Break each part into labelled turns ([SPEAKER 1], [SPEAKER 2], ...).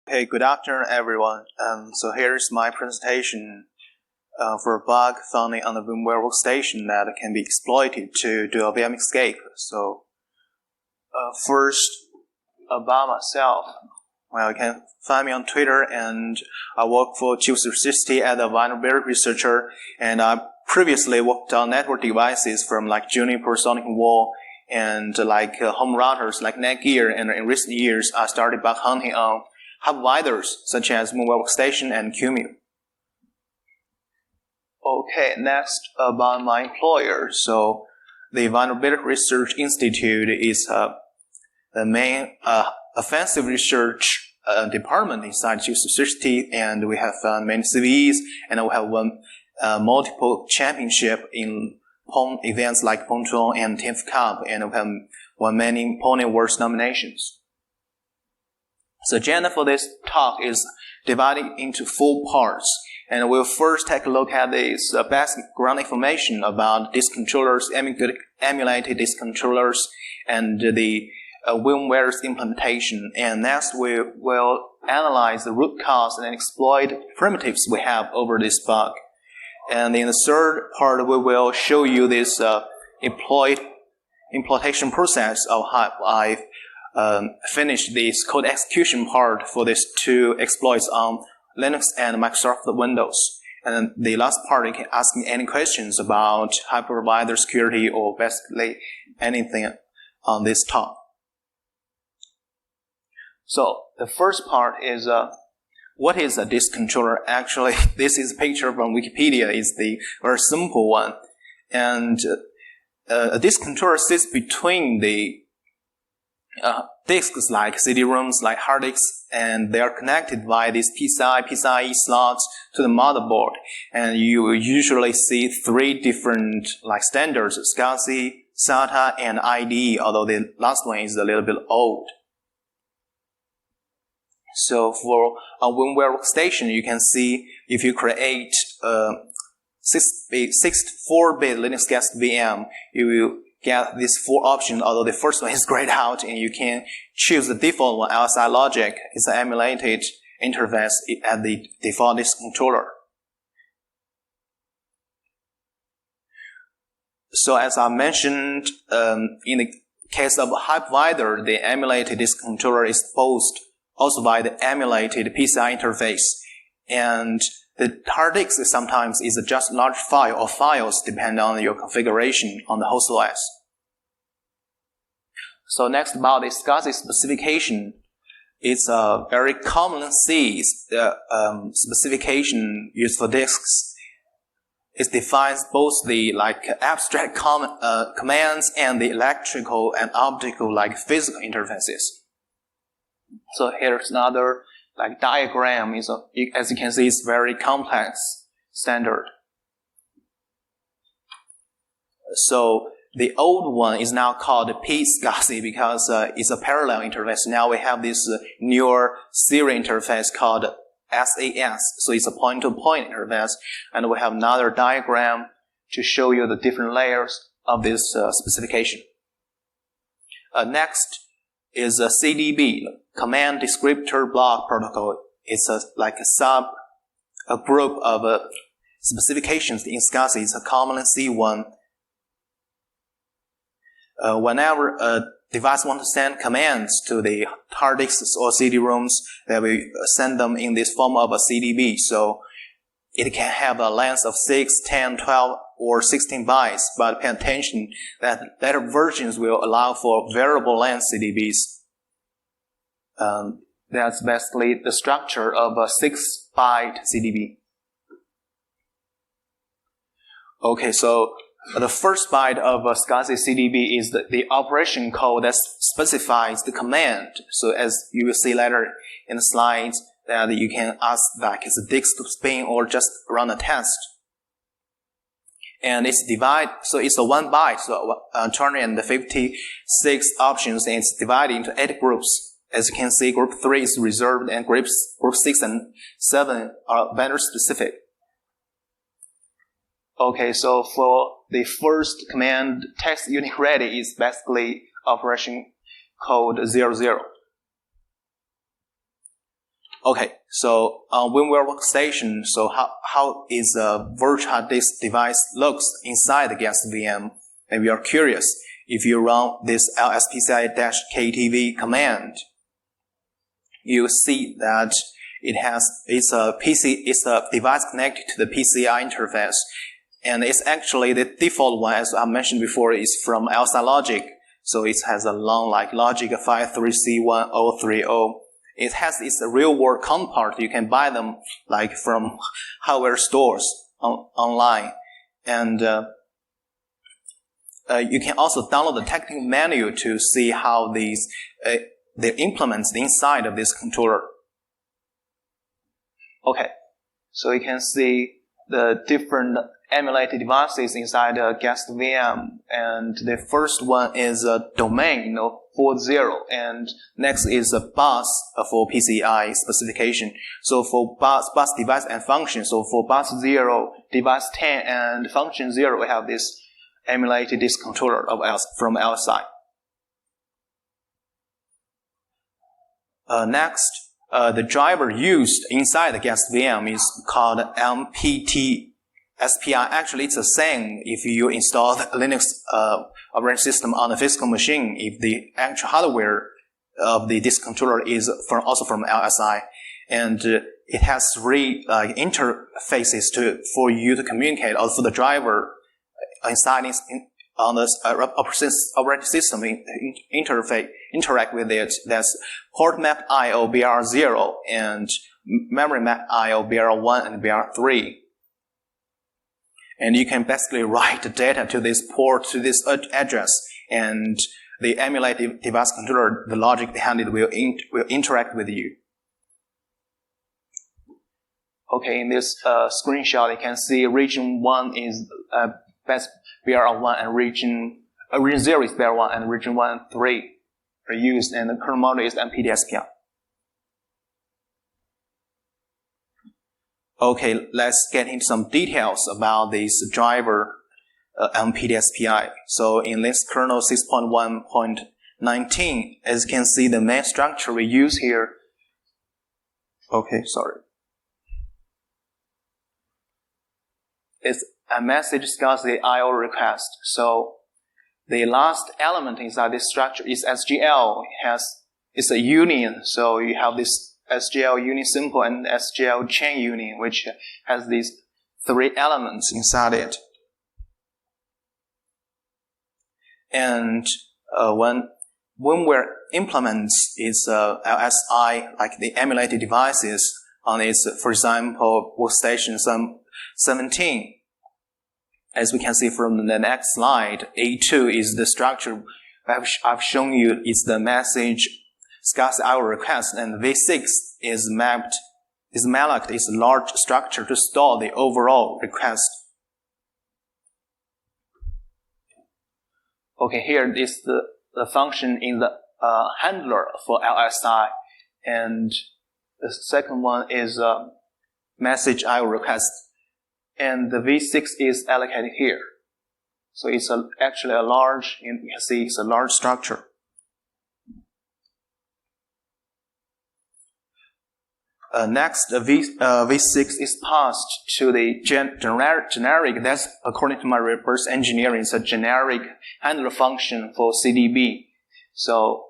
[SPEAKER 1] Hey, good afternoon, everyone. So here's my presentation for a bug found on the VMware Workstation that can be exploited to do a VM escape. So first, about myself. Well, you can find me on Twitter, and I work for Tianfu as a vulnerability researcher, and I previously worked on network devices from like Juniper, Sonic Wall, and like home routers like Netgear, and in recent years I started bug hunting on hypervisors such as VMware Workstation and QEMU. Okay, next about my employer. So the Vulnerability Research Institute is the main offensive research department inside Tianfu, and we have many CVEs, and we have won multiple championship in PWN events like PWN and Tianfu Cup, and we have won many PWN Awards nominations. The agenda for this talk is divided into 4 parts, and we'll first take a look at this background information about disk controllers, emulated disk controllers, and the VMware's implementation. And next, we will analyze the root cause and exploit primitives we have over this bug. And in the third part, we will show you this implementation process of how I've finished this code execution part for these 2 exploits on Linux and Microsoft Windows. And the last part, you can ask me any questions about hypervisor security or basically anything on this topic. So the first part is what is a disk controller? Actually, this is a picture from Wikipedia. It's the very simple one. And a disk controller sits between the disks like CD-ROMs, like hard disks, and they are connected by these PCI-E slots to the motherboard. And you will usually see 3 different like standards: SCSI, SATA, and IDE, although the last one is a little bit old. So for a VMware Workstation, you can see if you create a 64-bit Linux-guest VM, you will get these 4 options, although the first one is grayed out, and you can choose the default one, LSI logic. It's an emulated interface at the default disk controller. So as I mentioned, in the case of a hypervisor, the emulated disk controller is posed also by the emulated PCI interface, and the hard disk sometimes is just a large file or files depending on your configuration on the host OS. So next, about the SCSI specification. It's a very common C specification used for disks. It defines both the abstract commands and the electrical and optical physical interfaces. So here's another diagram. As you can see, it's very complex standard. So the old one is now called PSCSI because it's a parallel interface. Now we have this newer serial interface called SAS. So it's a point-to-point interface. And we have another diagram to show you the different layers of this specification. Next is a CDB, Command Descriptor Block Protocol. It's a group of specifications in SCSI. It's a common C1. Whenever a device wants to send commands to the hard disks or CD-ROMs, they will send them in this form of a CDB. So it can have a length of 6, 10, 12, or 16 bytes, but pay attention that later versions will allow for variable length CDBs. That's basically the structure of a 6-byte CDB. Okay, so the first byte of a SCSI CDB is the operation code that specifies the command. So as you will see later in the slides, that you can ask is a disk to spin or just run a test. And it's divided, so it's a 1 byte, so 256 options, and it's divided into 8 groups. As you can see, group 3 is reserved, and group 6 and 7 are vendor specific. Okay, so for the first command, text unit ready is basically operation code 00. Okay, so on VMware Workstation, so how is a virtual disk device looks inside the guest VM? Maybe you're curious. If you run this lspci-ktv command, you see that it's a device connected to the PCI interface, and it's actually the default one, as I mentioned before, is from LSI logic. So it has a long like logic 53C1030. It has its real-world counterpart. You can buy them like from hardware stores online, and you can also download the technical manual to see how they're implemented inside of this controller. Okay, so you can see the different emulated devices inside a guest VM, and the first one is a domain, 40, and next is a bus for PCI specification. So for bus device and function, so for bus 0, device 10, and function 0, we have this emulated disk controller from LSI. Next, the driver used inside the guest VM is called MPT SPI. Actually, it's the same if you install the Linux operating system on a physical machine, if the actual hardware of the disk controller is also from LSI. And it has 3 interfaces for you to communicate, or for the driver inside on the operating system interact with it. That's port map IO BR0 and memory map IO BR1 and BR3. And you can basically write the data to this port, to this address, and the emulated device controller, the logic behind it will interact with you. Okay, in this screenshot, you can see region 1 is best BR1, and region 0 is BR1, and region 1 and 3 are used, and the kernel model is MPT SPI. Okay, let's get into some details about this driver MPT SPI. So in this kernel 6.1.19, as you can see, the main structure we use here. Okay, sorry. It's a message SCSI IO request. So the last element inside this structure is SGL. It's a union. So you have this SGL union simple and SGL chain union, which has these 3 elements inside it. And when VMware implements its LSI, like the emulated devices on its, for example, Workstation 17, as we can see from the next slide, A2 is the structure I've shown you. It's the message SCSI IO request, and V6 is malloc is a large structure to store the overall request. Okay, here is the function in the handler for LSI, and the second one is message IO request, and the V6 is allocated here. So it's actually a large, you can see it's a large structure. Next, V6 is passed to the generic, that's according to my reverse engineering, it's a generic handler function for CDB. So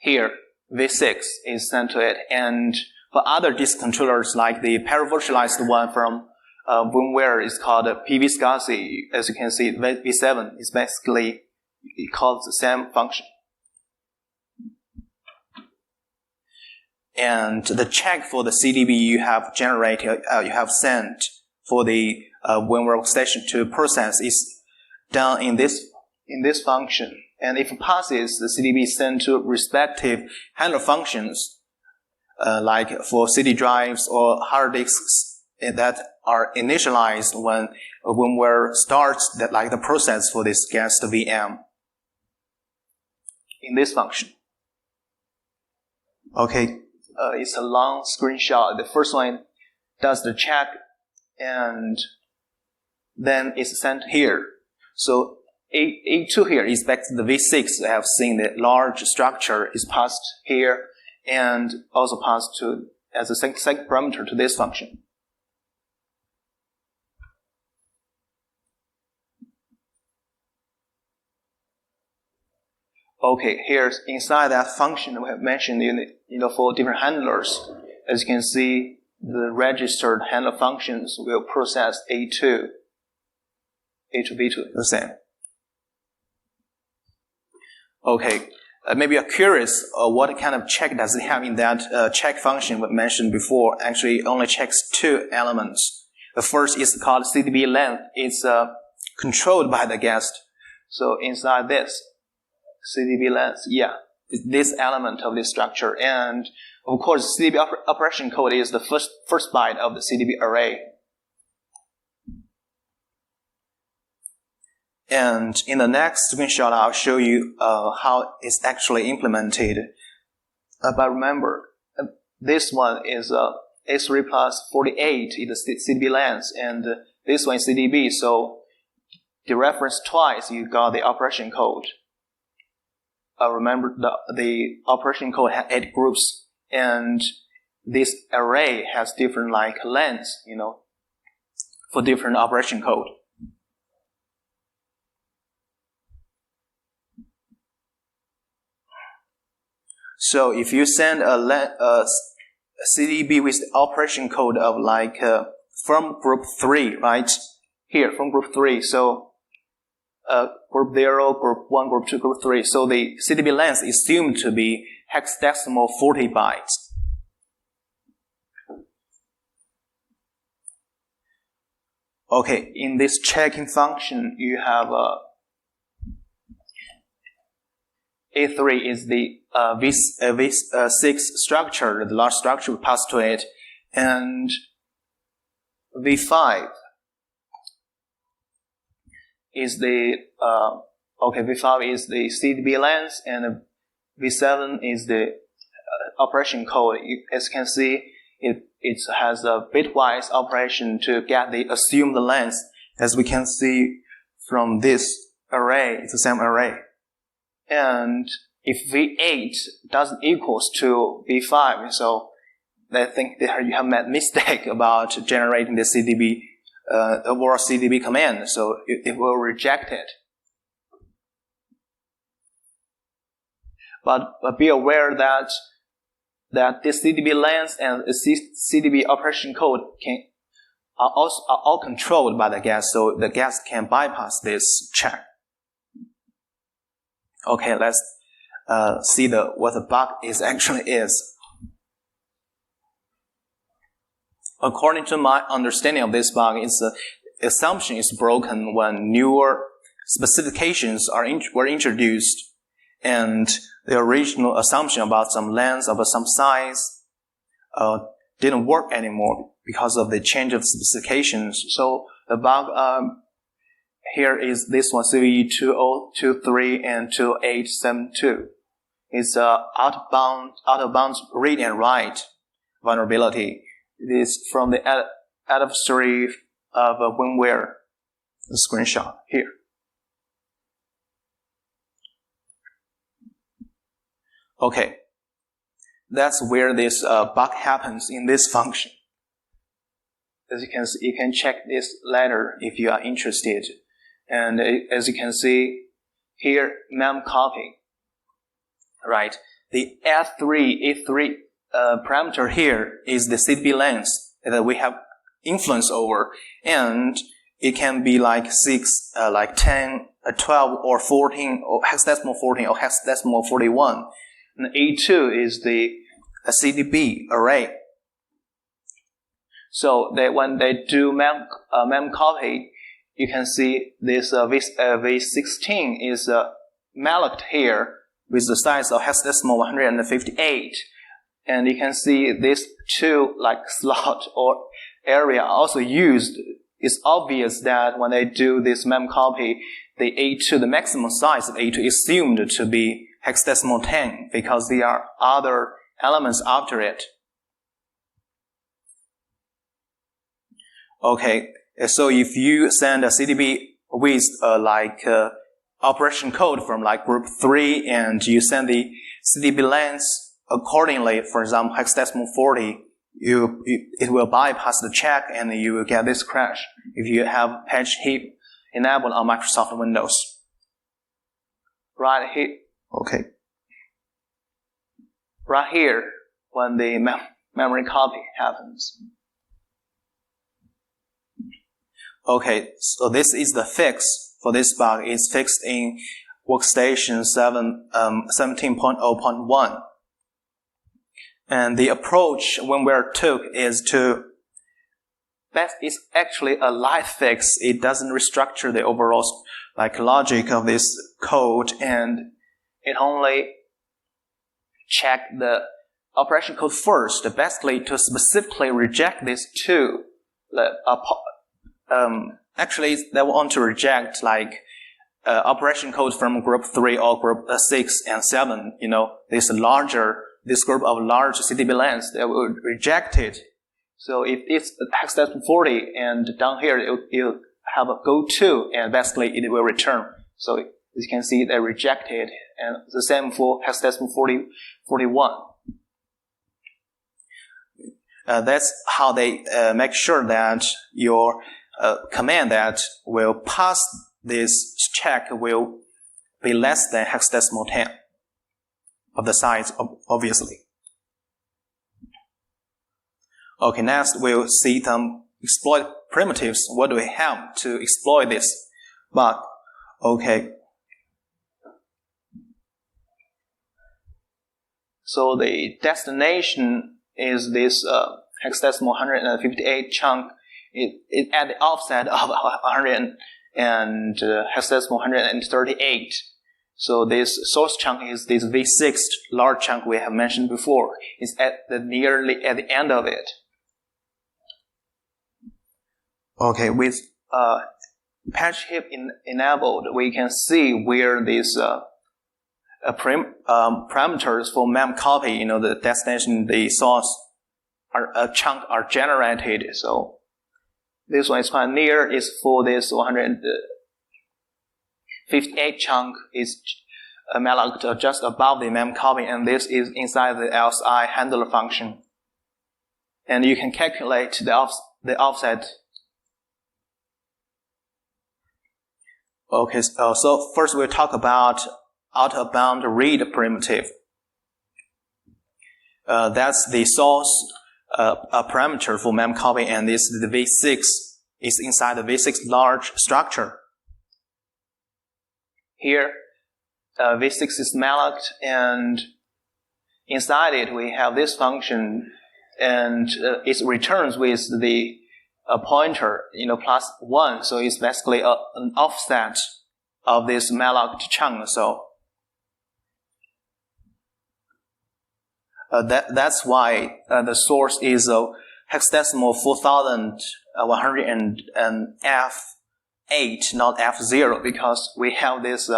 [SPEAKER 1] here, V6 is sent to it, and for other disk controllers like the paravirtualized one from VMware is called PVSCSI. As you can see, V7 is basically, it calls the same function. And the check for the CDB you have generated, you have sent for the VMware Workstation to process is done in this function. And if it passes, the CDB is sent to respective handler functions, like for CD drives or hard disks that are initialized when VMware starts the process for this guest VM in this function. Okay. It's a long screenshot. The first one does the check, and then it's sent here. So A2 here expects the V6. I have seen the large structure is passed here, and also pass to as a second parameter to this function. Okay, here's inside that function we have mentioned for different handlers. As you can see, the registered handler functions will process A2, V2, the same. Okay, maybe you're curious what kind of check does it have in that check function we mentioned before. Actually, it only checks two elements. The first is called CDB length. It's controlled by the guest. So inside this, CDB length, this element of this structure. And of course, CDB operation code is the first byte of the CDB array. And in the next screenshot, I'll show you how it's actually implemented. But remember, this one is A3 plus 48 is the CDB length, and this one is CDB. So the reference twice, you got the operation code. Remember, the operation code has 8 groups, and this array has different lengths, for different operation code. So if you send a CDB with the operation code of from group 3, right? Here, from group 3. So group 0, group 1, group 2, group 3. So the CDB length is assumed to be hexadecimal 40 bytes. Okay, in this checking function, you have A3 is the V6 structure, the large structure we pass to it, and V5 is the V5 is the CDB length, and V7 is the operation code. As you can see, it has a bitwise operation to get the assumed length. As we can see from this array, it's the same array. And if V8 doesn't equals to V5, so I think that you have made a mistake about generating the CDB overall CDB command, so it will reject it. But be aware that this CDB length and CDB operation code are all controlled by the guest, so the guest can bypass this check. Okay, let's see what the bug actually is. According to my understanding of this bug, the assumption is broken when newer specifications were introduced, and the original assumption about some length of some size didn't work anymore because of the change of specifications. So the bug here is this one, CVE2023 and 2872. It's out of bounds read and write vulnerability. It is from the adversary of VMware. The screenshot here. Okay, that's where this bug happens in this function. As you can see, you can check this later if you are interested. And as you can see here, mem copy, right? The A3 parameter here is the CDB length that we have influence over, and it can be 6, 10, 12, or 14, or hexadecimal 14, or hexadecimal 41. And A2 is the CDB array. So when they do mem copy, you can see this V16 is malloced here with the size of hexadecimal 158. And you can see these two slot or area also used. It's obvious that when they do this mem copy, the A2, the maximum size of A2 is assumed to be hexadecimal 10 because there are other elements after it. Okay, so if you send a CDB with operation code from group 3 and you send the CDB length accordingly, for example, hexadecimal 40, it will bypass the check and you will get this crash if you have patch heap enabled on Microsoft Windows. Right here, okay. Right here, when the memory copy happens. Okay, so this is the fix for this bug. It's fixed in Workstation 17.0.1. And the approach VMware took is it's actually a light fix. It doesn't restructure the overall logic of this code, and it only check the operation code first, basically to specifically reject these two. Actually, they want to reject operation code from group 3 or group 6 and 7. This group of large CDB lanes, they will reject it. So if it's hexadecimal 40 and down here it'll have a go to, and basically it will return. So as you can see, they reject it, and the same for hexadecimal 41. That's how they make sure that your command that will pass this check will be less than hexadecimal 10 of the size, obviously. Okay, next we'll see some exploit primitives. What do we have to exploit this bug? Okay. So the destination is this hexadecimal 158 chunk. It at the offset of 100 and hexadecimal 138. So this source chunk is this V6 large chunk we have mentioned before. It's nearly at the end of it. Okay, with patch heap enabled, we can see where these parameters for mem copy, the destination, the source chunk are generated. So this one is quite near. Is for this 158 chunk is malloc just above the mem copy, and this is inside the LSI handler function. And you can calculate the offset. Okay, so first we'll talk about out-of-bound read primitive. That's the source parameter for mem copy, and this is the V6 is inside the V6 large structure. Here, V6 is malloc, and inside it we have this function, and it returns with the pointer, +1. So it's basically an offset of this malloc chunk. So that's why the source is hexadecimal 4100 and F8, not F0, because we have this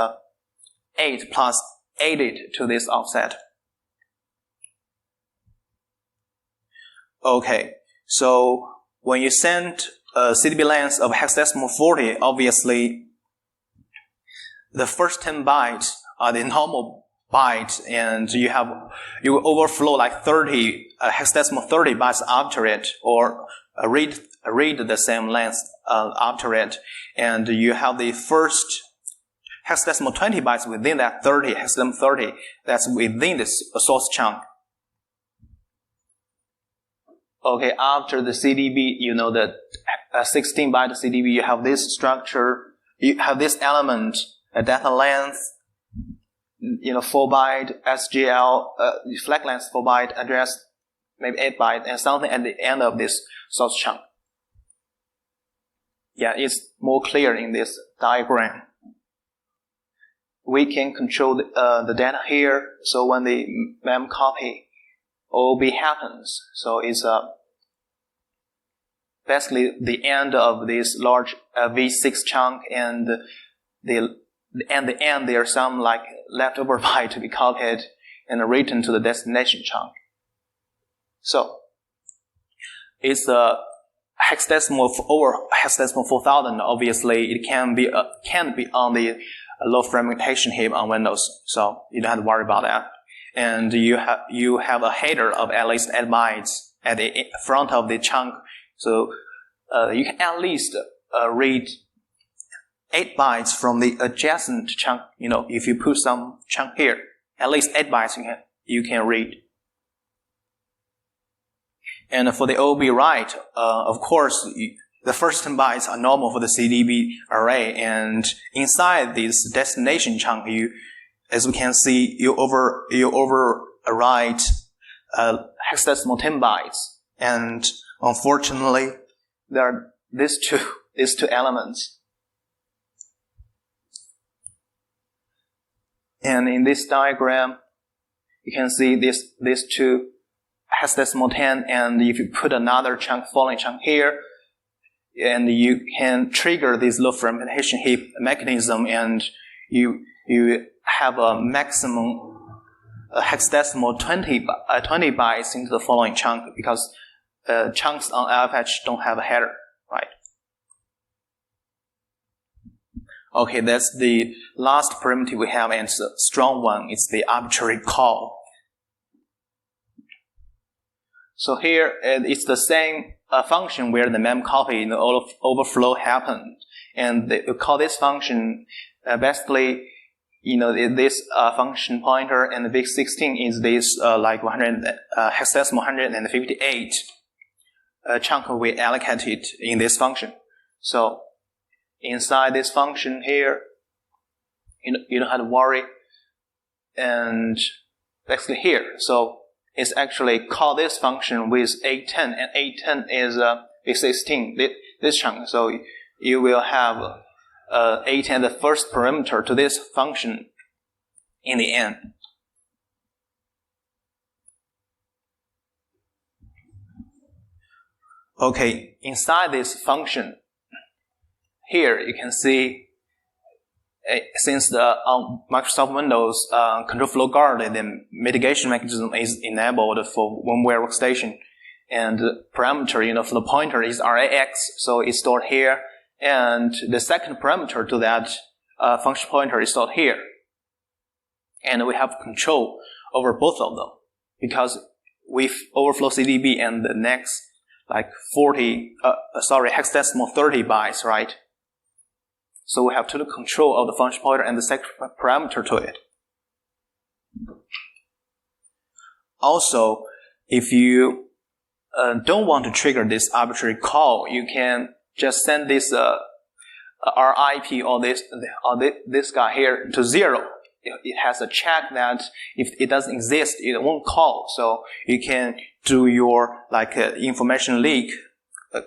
[SPEAKER 1] 8 plus added to this offset. Okay, so when you send a CDB length of hexadecimal 40, obviously the first 10 bytes are the normal byte, and you will overflow 30 hexadecimal 30 bytes after it, or read the same length after it, and you have the first hexadecimal 20 bytes within that 30 hexadecimal 30 that's within the source chunk. Okay, after the CDB, that 16 byte CDB, you have this structure, you have this element, a data length, 4 byte, SGL, flag length 4 byte, address maybe 8 byte, and something at the end of this source chunk. Yeah, it's more clear in this diagram. We can control the data here, so when the mem copy OB happens, so it's basically the end of this large V6 chunk, and the end there are some leftover byte to be copied and written to the destination chunk. So it's hexadecimal over hexadecimal 4000. Obviously, it can be on the low fragmentation heap on Windows, so you don't have to worry about that. and you have a header of at least 8 bytes at the front of the chunk. So you can at least read 8 bytes from the adjacent chunk. If you put some chunk here, at least 8 bytes you can read. And for the OB write, of course, the first 10 bytes are normal for the CDB array, and inside this destination chunk, as we can see, you overwrite hexadecimal 10 bytes, and unfortunately, there are these two elements. And in this diagram, you can see these two hexadecimal 10, and if you put another following chunk here, and you can trigger this low fragmentation heap mechanism, and you have a maximum hexadecimal 20 bytes into the following chunk, because chunks on LFH don't have a header, right? Okay, that's the last primitive we have, and it's a strong one. It's the arbitrary call. So here it's the same function where the mem copy overflow happened, and we call this function basically, this function pointer, and the big 16 is this hexadecimal 158 chunk we allocated in this function. So inside this function here, you don't have to worry, and basically here, so it's actually call this function with A10, and A10 is big 16, this chunk. So you will have A10, the first parameter to this function in the end. Okay, inside this function, here you can see, since on Microsoft Windows control flow guard, the mitigation mechanism is enabled for VMware Workstation, and the parameter, for the pointer is RAX, so it's stored here, and the second parameter to that function pointer is stored here, and we have control over both of them, because we overflow CDB and the next hexadecimal 30 bytes, right? So we have total control of the function pointer and the second parameter to it. Also, if you don't want to trigger this arbitrary call, you can just send this RIP or this guy here to 0. It has a check that if it doesn't exist, it won't call. So you can do your information leak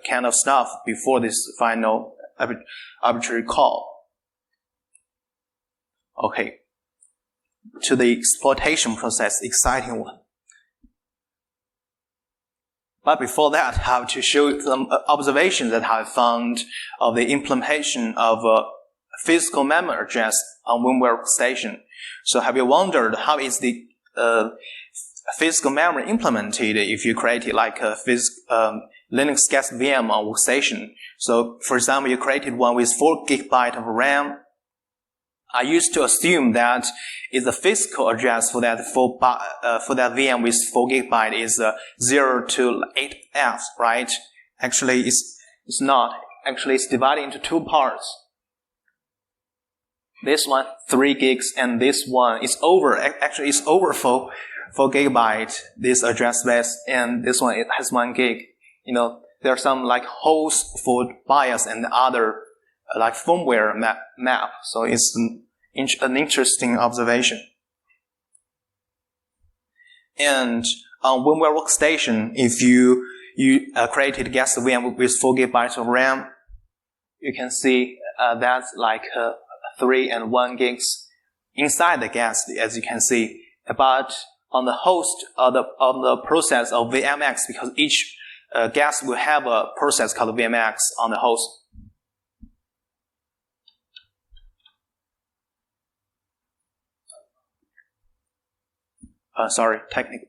[SPEAKER 1] kind of stuff before this final arbitrary call. Okay, to the exploitation process, exciting one. But before that, I have to show you some observations that I found of the implementation of physical memory address on VMware Workstation. So have you wondered how is the physical memory implemented if you created a Linux guest VM on Workstation? So, for example, you created one with 4 GB of RAM. I used to assume that is the physical address for that VM with 4 GB is 0 to 8F, right? Actually, it's not. Actually, it's divided into 2 parts. This one 3 gigs, and this one is over. Actually, it's over 4 GB. This address space, and this one it has 1 gig. There are some host for BIOS and other firmware map. So it's an interesting observation. And on VMware Workstation, if you created a guest VM with 4 GB of RAM, you can see that's 3 and 1 gigs inside the guest, as you can see. But on the host of the process of VMX, because each guest will have a process called VMX on the host. Sorry, technical.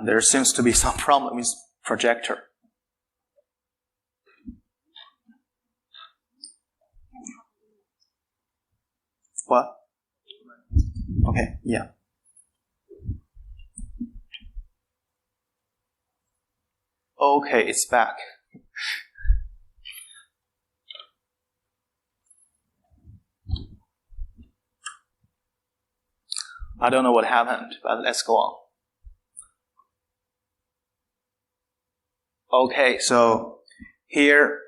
[SPEAKER 1] there seems to be some problem with projector. What? Okay, yeah. Okay, it's back. I don't know what happened, but let's go on. Okay, so here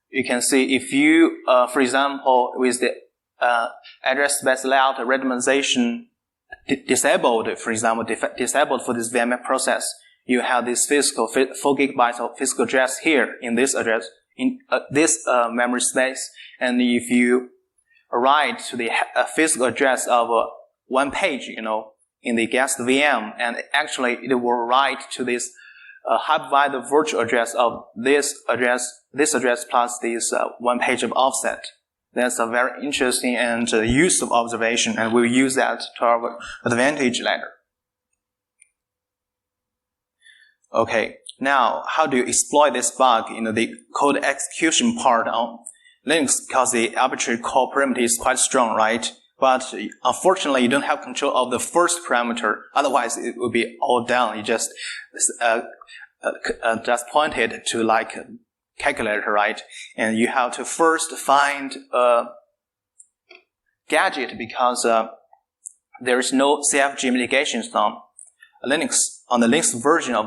[SPEAKER 1] you can see if you, for example, with the address space layout randomization disabled, for example, disabled for this VMware process, you have this 4 gigabytes of physical address here in this address, in this memory space. And if you write to the physical address of one page, in the guest VM, and actually it will write to this hypervisor virtual address of this address plus this one page of offset. That's a very interesting and useful observation, and we'll use that to our advantage later. Okay, now how do you exploit this bug in the code execution part on Linux? Because the arbitrary call parameter is quite strong, right? But unfortunately, you don't have control of the first parameter. Otherwise, it would be all done. You just point it to like a calculator, right? And you have to first find a gadget because there is no CFG mitigations on Linux, on the Linux version of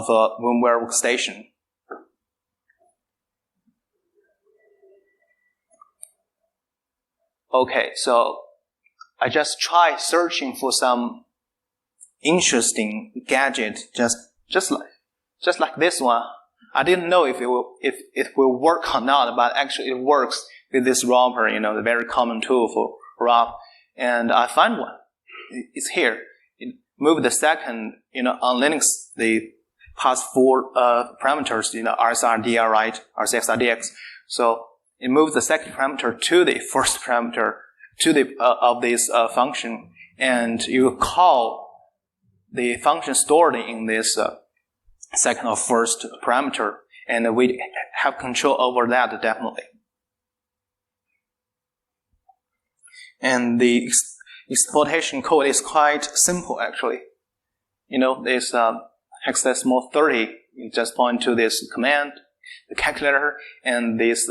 [SPEAKER 1] VMware Workstation. Okay, so I just try searching for some interesting gadget, just like this one. I didn't know if it will work or not, but actually it works with this wrapper, the very common tool for wrap. And I find one. It's here. It moved the second, on Linux, the past 4 parameters, RSRDR, right, RCXRDX. So it moves the second parameter to the first parameter to the of this function, and you call the function stored in this second or first parameter, and we have control over that definitely. And the exploitation code is quite simple actually. This hexadecimal 30, you just point to this command, the calculator, and this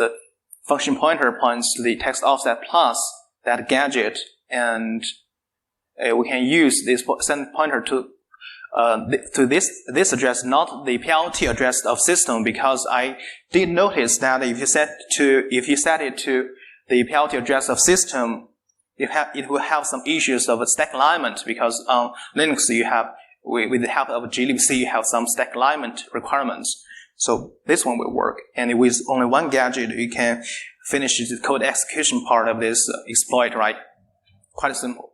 [SPEAKER 1] function pointer points to the text offset plus that gadget, and we can use this send pointer to this address, not the PLT address of system, because I did notice that if you set it to the PLT address of system, it will have some issues of stack alignment, because on Linux with the help of glibc you have some stack alignment requirements. So this one will work, and with only one gadget you can finish the code execution part of this exploit, right? Quite simple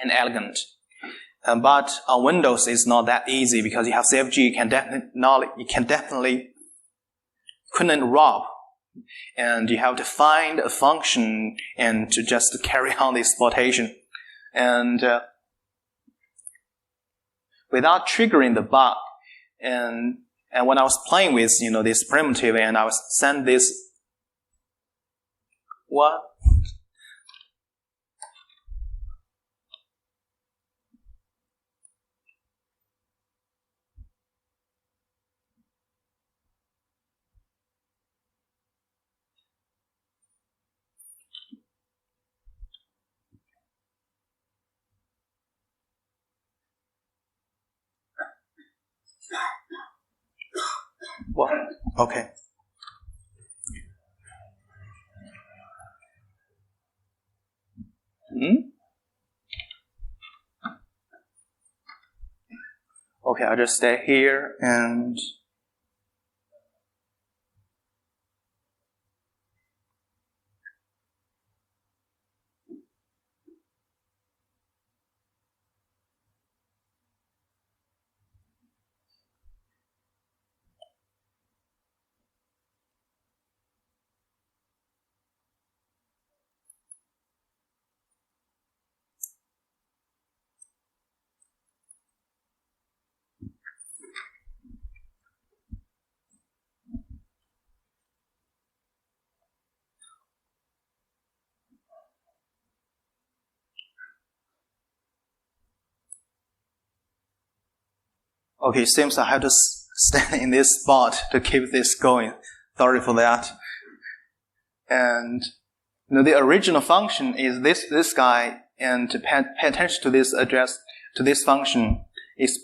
[SPEAKER 1] and elegant. But on Windows, it's not that easy because you have CFG. You can definitely couldn't rob, and you have to find a function and to just carry on the exploitation, and without triggering the bug. And when I was playing with this primitive, and I was sent this what. What? Okay. Okay, I'll just stay here and Okay, seems I have to stand in this spot to keep this going. Sorry for that. And the original function is this guy, and to pay attention to this address, to this function,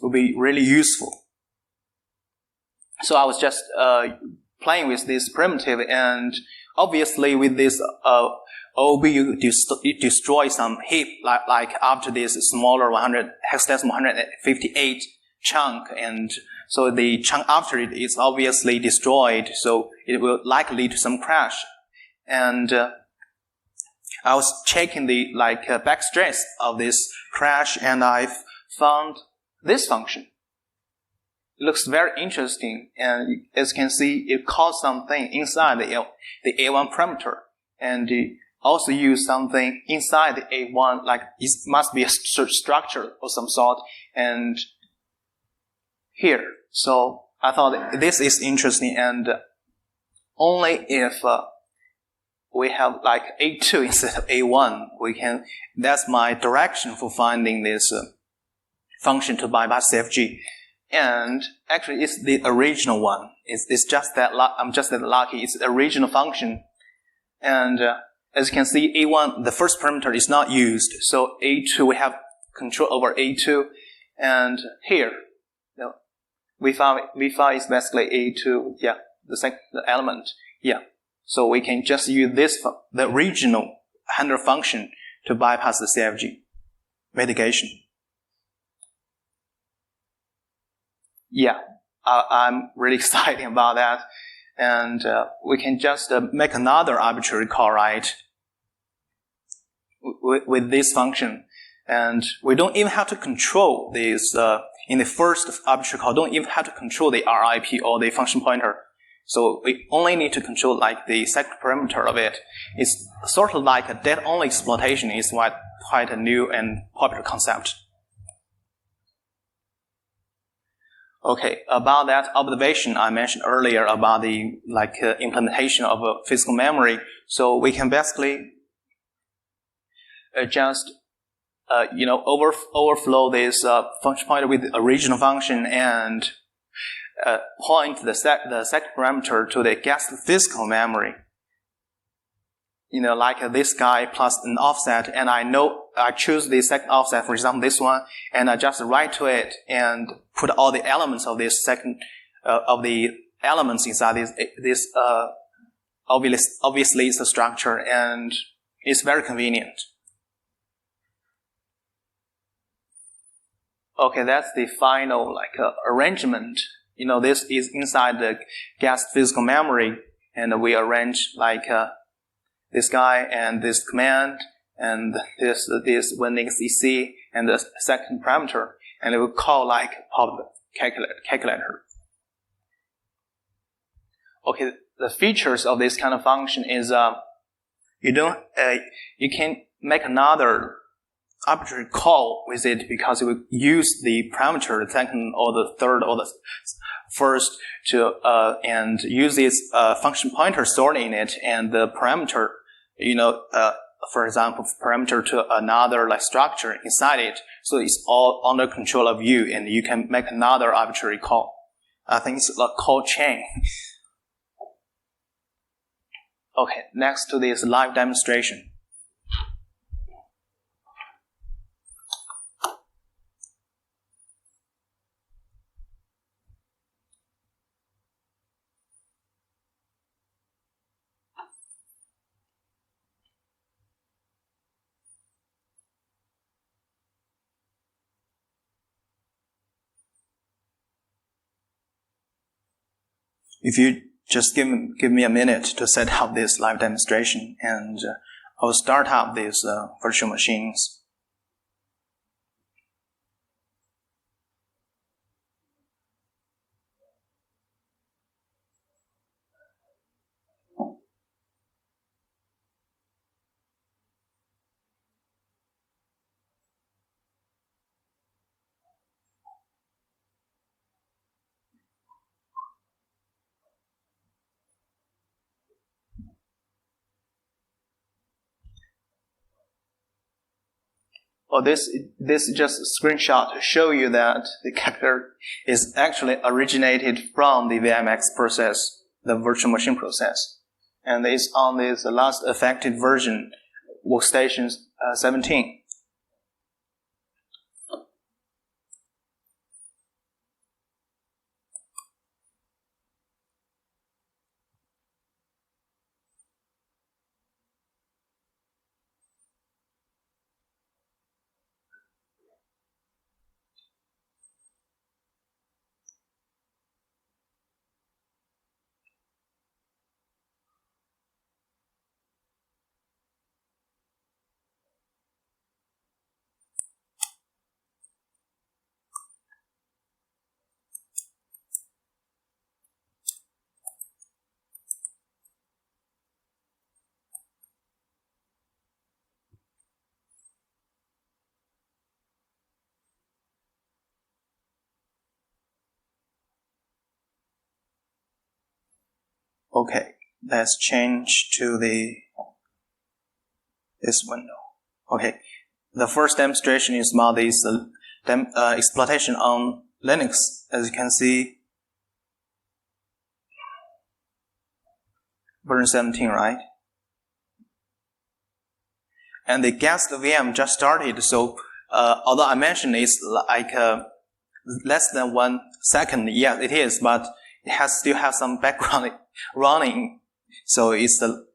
[SPEAKER 1] will be really useful. So I was just playing with this primitive, and obviously with this OB, you destroy some heap, like after this smaller hexadecimal 158 chunk, and so the chunk after it is obviously destroyed, so it will likely lead to some crash. And I was checking the backstress of this crash, and I found this function. It looks very interesting, and as you can see, it calls something inside the A1 parameter, and it also use something inside the A1, like it must be a structure of some sort, and here. So I thought this is interesting, and only if we have like A2 instead of A1, that's my direction for finding this function to bypass CFG. And actually, it's the original one. It's just that I'm just that lucky. It's the original function, and as you can see, A1, the first parameter is not used. So A2, we have control over A2, and here, we found is basically A2. Yeah, the element. Yeah, so we can just use the original handler function to bypass the CFG mitigation. Yeah, I'm really excited about that. And we can just make another arbitrary call, right, with this function. And we don't even have to control this, in the first arbitrary call, don't even have to control the RIP or the function pointer. So we only need to control like the second parameter of it. It's sort of like a dead-only exploitation. It's quite a new and popular concept. Okay, about that observation I mentioned earlier about the implementation of a physical memory. So we can basically just overflow this function pointer with the original function and point the second parameter to the guest physical memory. Like this guy plus an offset, and I choose the second offset, for example, this one, and I just write to it and put all the elements of this second of the elements inside this. Obviously, it's a structure, and it's very convenient. Okay, that's the final arrangement. This is inside the guest physical memory, and we arrange this guy and this command and this Wenxu EC and the second parameter, and it will call pop calculator. Okay, the features of this kind of function is you can make another arbitrary call with it because it will use the parameter, the second or the third or the first to and use this function pointer stored in it, and the parameter, for example, parameter to another structure inside it. So it's all under control of you, and you can make another arbitrary call. I think it's a call chain. Okay, next to this live demonstration. If you just give me a minute to set up this live demonstration, and I'll start up these virtual machines. Oh, this is just a screenshot to show you that the character is actually originated from the VMX process, the virtual machine process, and it's on this last affected version, Workstation 17. Okay, let's change to this window. Okay, the first demonstration is about this exploitation on Linux. As you can see, version 17, right? And the guest VM just started, so although I mentioned it's like less than 1 second, yeah, it is, but it still has some background running, so it's the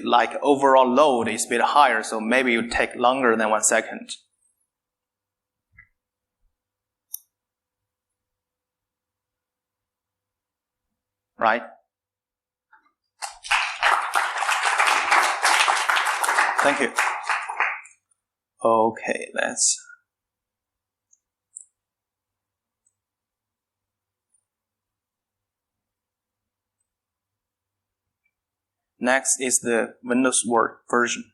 [SPEAKER 1] like overall load is a bit higher, so maybe it would take longer than 1 second. Right? Thank you. Okay, let's. Next is the Windows Word version.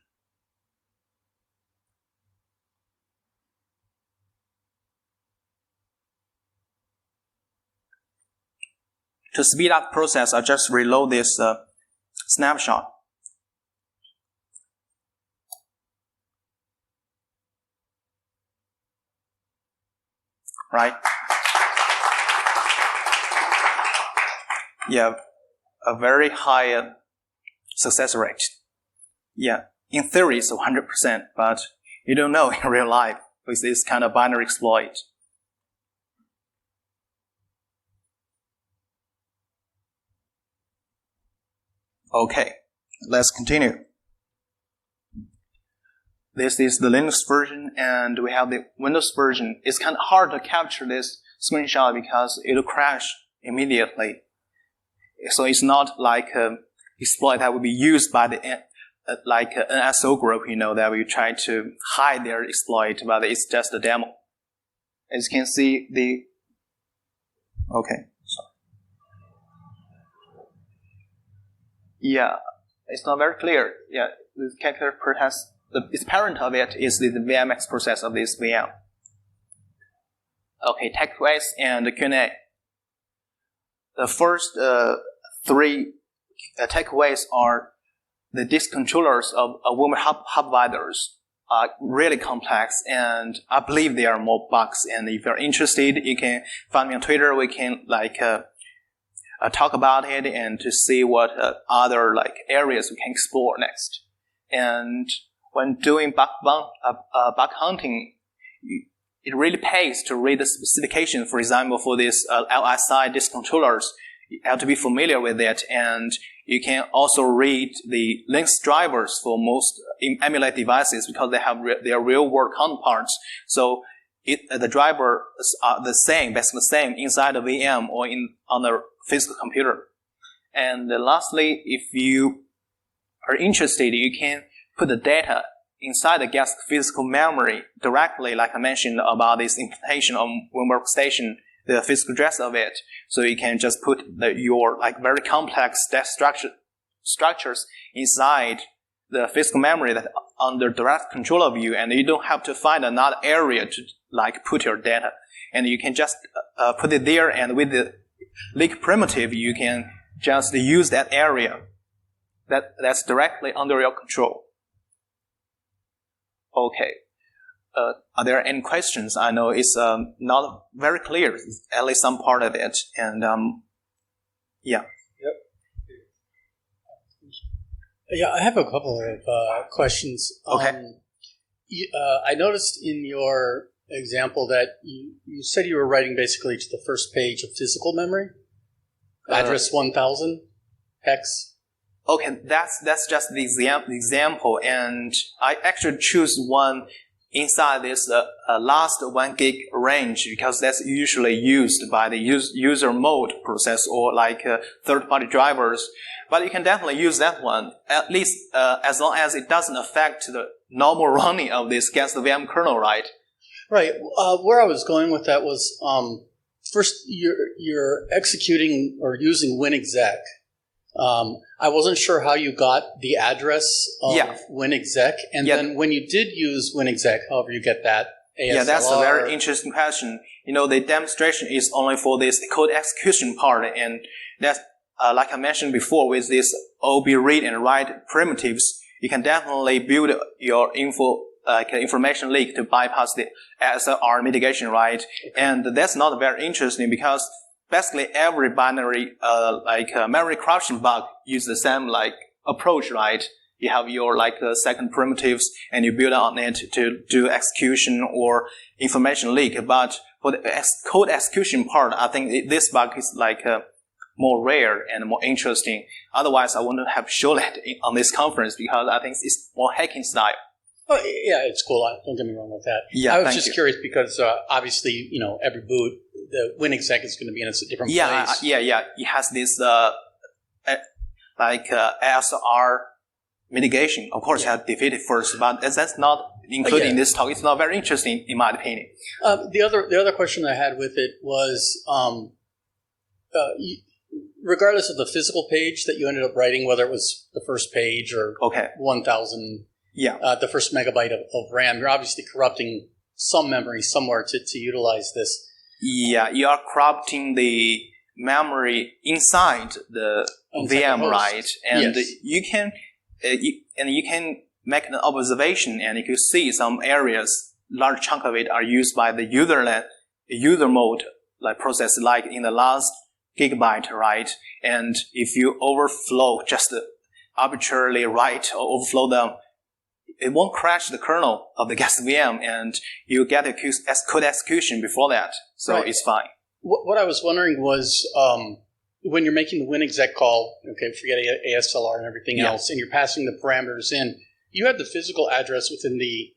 [SPEAKER 1] To speed up the process, I just reload this snapshot. Right? Yeah, a very high success rate. Yeah, in theory it's 100%, but you don't know in real life with this kind of binary exploit. Okay, let's continue. This is the Linux version, and we have the Windows version. It's kind of hard to capture this screenshot because it'll crash immediately. So it's not like an exploit that would be used by the like an NSO group, that will try to hide their exploit, but it's just a demo. As you can see, okay, sorry. Yeah, it's not very clear. Yeah, the character has. Its parent of it is the VMX process of this VM. Okay, takeaways and Q&A. The first 3 takeaways are the disk controllers of VMware hypervisors are really complex, and I believe there are more bugs. And if you're interested, you can find me on Twitter. We can talk about it and to see what other areas we can explore next. And when doing bug hunting, it really pays to read the specification. For example, for this LSI disk controllers, you have to be familiar with it, and you can also read the Linux drivers for most emulate devices because they have their real-world counterparts. So the drivers are basically the same inside the VM or on the physical computer. And lastly, if you are interested, you can put the data inside the guest physical memory directly, like I mentioned about this implementation on VMware Workstation, the physical address of it. So you can just put your very complex data structures inside the physical memory that under direct control of you, and you don't have to find another area to put your data. And you can just put it there, and with the leak primitive, you can just use that area that's directly under your control. Okay. are there any questions? I know it's not very clear, at least some part of it. And yeah.
[SPEAKER 2] Yep. Yeah, I have a couple of questions.
[SPEAKER 1] Okay.
[SPEAKER 2] I noticed in your example that you said you were writing basically to the first page of physical memory, address 1000 hex.
[SPEAKER 1] Okay, that's just the example, and I actually choose one inside this last 1 gig range because that's usually used by the user mode process or like third-party drivers. But you can definitely use that one, at least as long as it doesn't affect the normal running of this against the VM kernel, right?
[SPEAKER 2] Right. Where I was going with that was first you're executing or using WinExec. I wasn't sure how you got the address of WinExec, and then when you did use WinExec, however you get that ASLR. Yeah,
[SPEAKER 1] that's a very interesting question. The demonstration is only for this code execution part, and that's like I mentioned before, with this OB read and write primitives, you can definitely build your information leak to bypass the ASLR mitigation, right? And that's not very interesting because basically every binary memory corruption bug uses the same approach, right? You have your second primitives and you build on it to do execution or information leak. But for the code execution part, I think this bug is more rare and more interesting. Otherwise, I wouldn't have shown it on this conference because I think it's more hacking style.
[SPEAKER 2] Oh, yeah, it's cool. Don't get me wrong with that.
[SPEAKER 1] Yeah,
[SPEAKER 2] I was just curious because obviously, every boot, the WinExec is going to be in a different place.
[SPEAKER 1] Yeah. It has this ASLR mitigation. Of course, you have to defeat it first, but that's not included in this talk. It's not very interesting, in my opinion.
[SPEAKER 2] The other question I had with it was, regardless of the physical page that you ended up writing, whether it was the first page or 1,000. The first megabyte of RAM, you're obviously corrupting some memory somewhere to utilize this. Yeah,
[SPEAKER 1] you are corrupting the memory inside the VM, right? And you can make an observation, and you can see some areas, large chunk of it are used by the user mode process, like in the last gigabyte, right? And if you overflow, just arbitrarily write or overflow them, it won't crash the kernel of the guest VM, and you get a code execution before that, so it's fine.
[SPEAKER 2] What I was wondering was, when you're making the WinExec call, forget ASLR and everything else, and you're passing the parameters in, you had the physical address within the,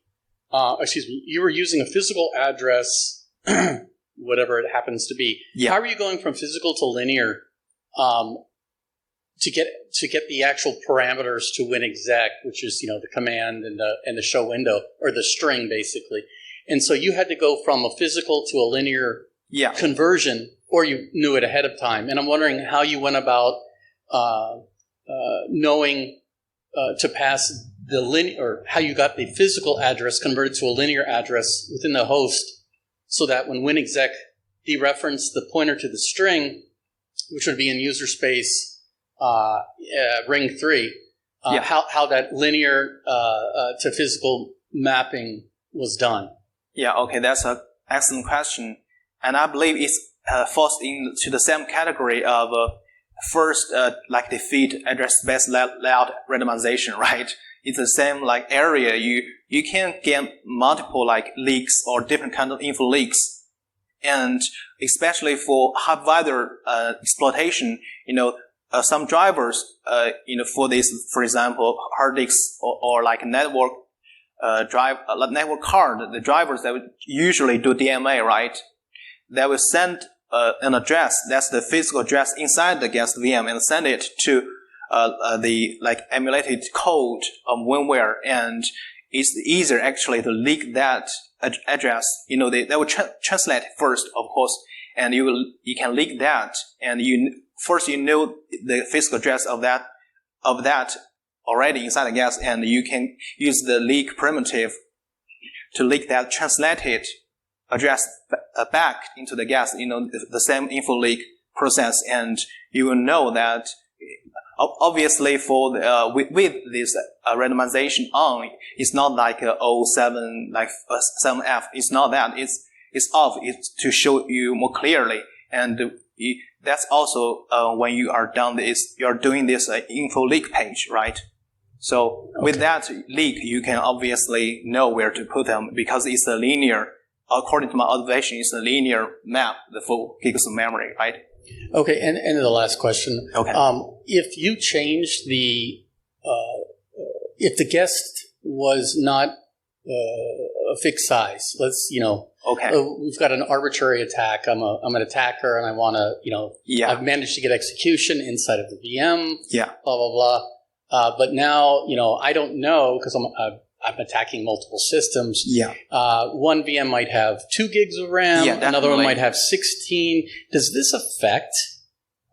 [SPEAKER 2] you were using a physical address, whatever it happens to be. Yeah. How are you going from physical to linear to get the actual parameters to WinExec, which is the command and the show window, or the string basically, and so you had to go from a physical to a linear conversion, or you knew it ahead of time. And I'm wondering how you went about knowing to pass the linear, or how you got the physical address converted to a linear address within the host, so that when WinExec dereferenced the pointer to the string, which would be in user space ring 3, how that linear to physical mapping was done.
[SPEAKER 1] Yeah, okay, that's an excellent question. And I believe it's falls into the same category of first, defeat address-based layout randomization, right? It's the same area. You can get multiple leaks or different kind of info leaks. And especially for hypervisor exploitation, some drivers, for this, for example, hard disks or network network card, the drivers that would usually do DMA, right? They will send an address, that's the physical address inside the guest VM, and send it to the emulated code of VMware, and it's easier actually to leak that address. They will translate first, of course, and you can leak that, and first you know the physical address of that already inside the guest, and you can use the leak primitive to leak that translated address back into the guest, the same info leak process, and you will know that obviously for the, with this randomization on, it's not like 07, like 7F. It's not that. It's off. It's to show you more clearly. And that's also when you are done this, you're doing this info leak page, right? So with that leak, you can obviously know where to put them because it's a linear. According to my observation, it's a linear map, the full gigs of memory, right?
[SPEAKER 2] Okay, and the last question.
[SPEAKER 1] Okay.
[SPEAKER 2] If you change the, if the guest was not a fixed size, let's,
[SPEAKER 1] okay.
[SPEAKER 2] We've got an arbitrary attack. I'm an attacker, and I want to, I've managed to get execution inside of the VM.
[SPEAKER 1] Yeah.
[SPEAKER 2] Blah blah blah. But now, I don't know because I'm attacking multiple systems.
[SPEAKER 1] Yeah.
[SPEAKER 2] One VM might have 2 gigs of RAM.
[SPEAKER 1] Yeah,
[SPEAKER 2] another one might have 16. Does this affect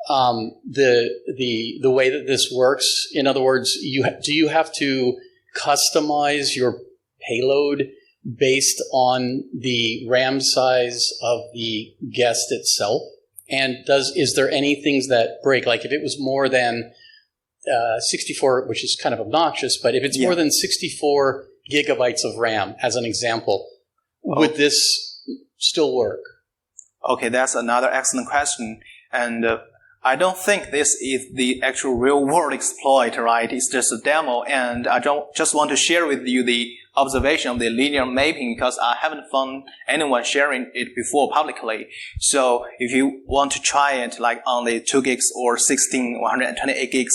[SPEAKER 2] the way that this works? In other words, do you have to customize your payload based on the RAM size of the guest itself? And is there any things that break? Like if it was more than 64, which is kind of obnoxious, but if it's more than 64 gigabytes of RAM, as an example, would this still work? Okay,
[SPEAKER 1] that's another excellent question. And I don't think this is the actual real-world exploit, right? It's just a demo, and I just want to share with you the observation of the linear mapping because I haven't found anyone sharing it before publicly. So if you want to try it like on the 2 gigs or 16 or 128 gigs,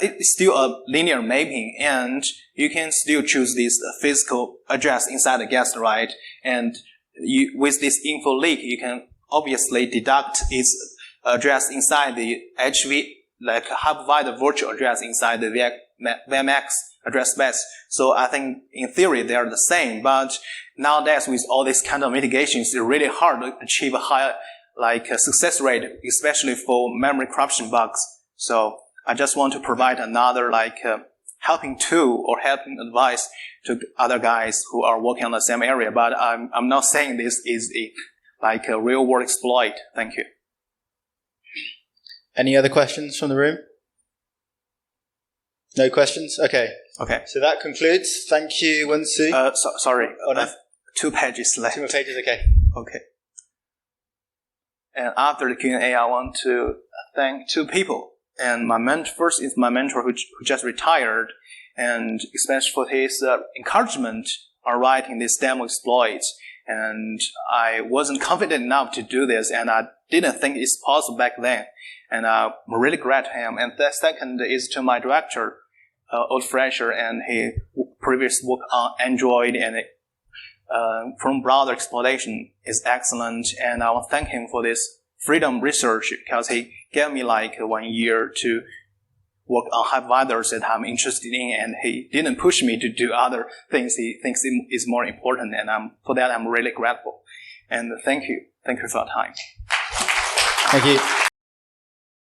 [SPEAKER 1] it's still a linear mapping, and you can still choose this physical address inside the guest, right? And with this info leak, you can obviously deduct its address inside the HV, like hypervisor virtual address inside the VMX address space. So I think in theory they are the same, but nowadays with all this kind of mitigations, it's really hard to achieve a high success rate, especially for memory corruption bugs. So I just want to provide another helping tool or helping advice to other guys who are working on the same area. But I'm not saying this is a real world exploit. Thank you.
[SPEAKER 3] Any other questions from the room? No questions? Okay.
[SPEAKER 1] Okay.
[SPEAKER 3] So that concludes. Thank you, Wenxu.
[SPEAKER 1] Sorry.
[SPEAKER 3] Oh, no.
[SPEAKER 1] 2 pages left.
[SPEAKER 3] 2 more pages. Okay.
[SPEAKER 1] Okay. And after the Q&A, I want to thank 2 people. And first is my mentor who just retired, and especially for his encouragement on writing this demo exploits. And I wasn't confident enough to do this, and I didn't think it's possible back then. And I'm really grateful to him. And the second is to my director, Old Fresher, and he previous work on Android and from browser exploitation is excellent. And I want to thank him for this freedom research because he gave me 1 year to work on hypervisors that I'm interested in, and he didn't push me to do other things he thinks is more important, and for that I'm really grateful. And thank you for your time.
[SPEAKER 3] Thank you.